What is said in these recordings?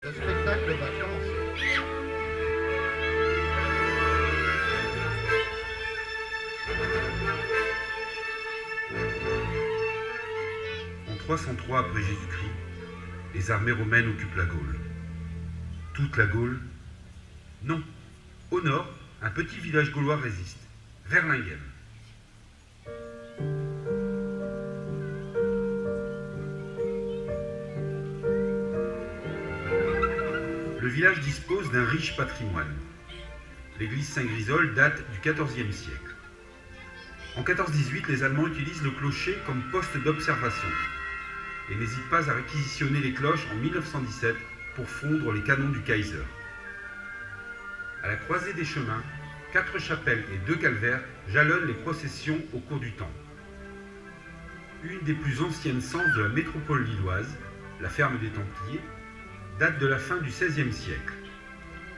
Le spectacle va commencer. En 303 après Jésus-Christ, les armées romaines occupent la Gaule. Toute la Gaule? Non. Au nord, un petit village gaulois résiste, Verlinghem. Le village dispose d'un riche patrimoine. L'église Saint-Grisole date du XIVe siècle. En 1418, les Allemands utilisent le clocher comme poste d'observation et n'hésitent pas à réquisitionner les cloches en 1917 pour fondre les canons du Kaiser. À la croisée des chemins, 4 chapelles et 2 calvaires jalonnent les processions au cours du temps. Une des plus anciennes censes de la métropole lilloise, la ferme des Templiers, date de la fin du XVIe siècle.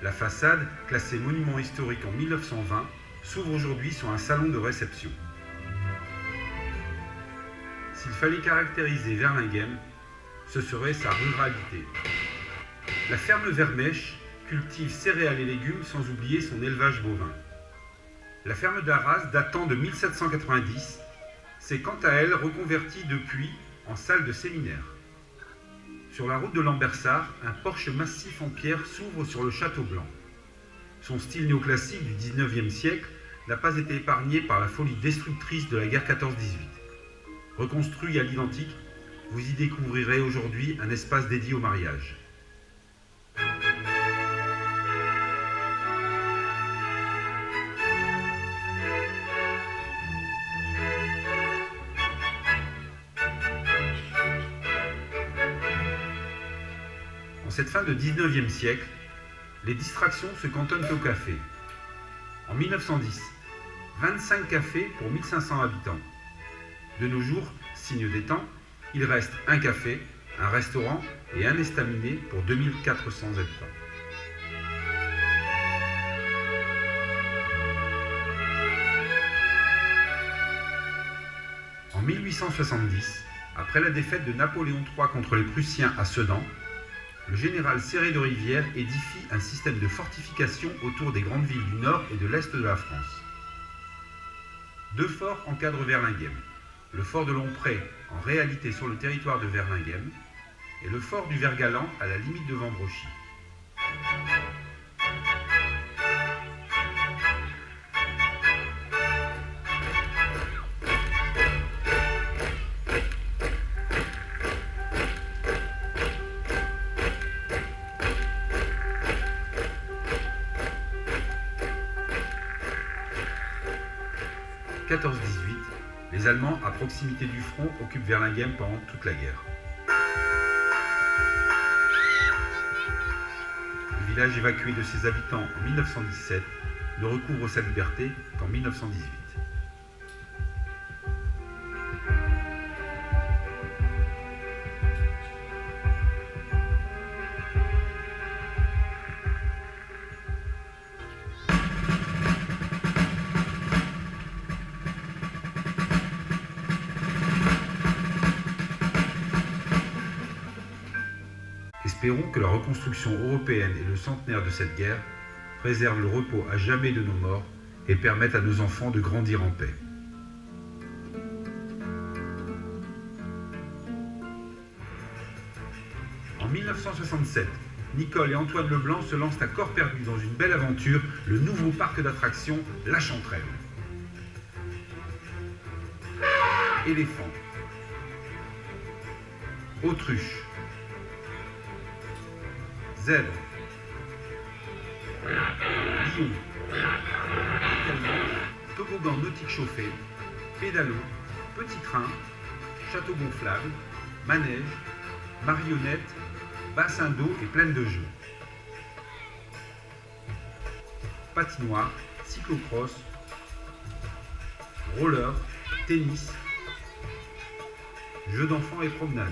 La façade, classée monument historique en 1920, s'ouvre aujourd'hui sur un salon de réception. S'il fallait caractériser Verlinghem, ce serait sa ruralité. La ferme Vermèche cultive céréales et légumes sans oublier son élevage bovin. La ferme d'Arras, datant de 1790, s'est quant à elle reconvertie depuis en salle de séminaire. Sur la route de Lambersart, un porche massif en pierre s'ouvre sur le château blanc. Son style néoclassique du XIXe siècle n'a pas été épargné par la folie destructrice de la guerre 14-18. Reconstruit à l'identique, vous y découvrirez aujourd'hui un espace dédié au mariage. En cette fin de 19e siècle, les distractions se cantonnent au café. En 1910, 25 cafés pour 1500 habitants. De nos jours, signe des temps, il reste un café, un restaurant et un estaminet pour 2400 habitants. En 1870, après la défaite de Napoléon III contre les Prussiens à Sedan, le général Céré de Rivière édifie un système de fortification autour des grandes villes du nord et de l'est de la France. 2 forts encadrent Verlinghem. Le fort de Lomprey, en réalité sur le territoire de Verlinghem, et le fort du Vergalan, à la limite de Vambrochy. « 14-18, les Allemands, à proximité du front, occupent Verlinghem pendant toute la guerre. Le village évacué de ses habitants en 1917 ne recouvre sa liberté qu'en 1918. Espérons que la reconstruction européenne et le centenaire de cette guerre préservent le repos à jamais de nos morts et permettent à nos enfants de grandir en paix. En 1967, Nicole et Antoine Leblanc se lancent à corps perdu dans une belle aventure, le nouveau parc d'attractions La Chanterelle. Éléphant, autruche, zèbre, lion, toboggan nautique chauffé, pédalo, petit train, château gonflable, manège, marionnette, bassin d'eau et plaine de jeux. Patinoire, cyclocross, roller, tennis, jeux d'enfants et promenade.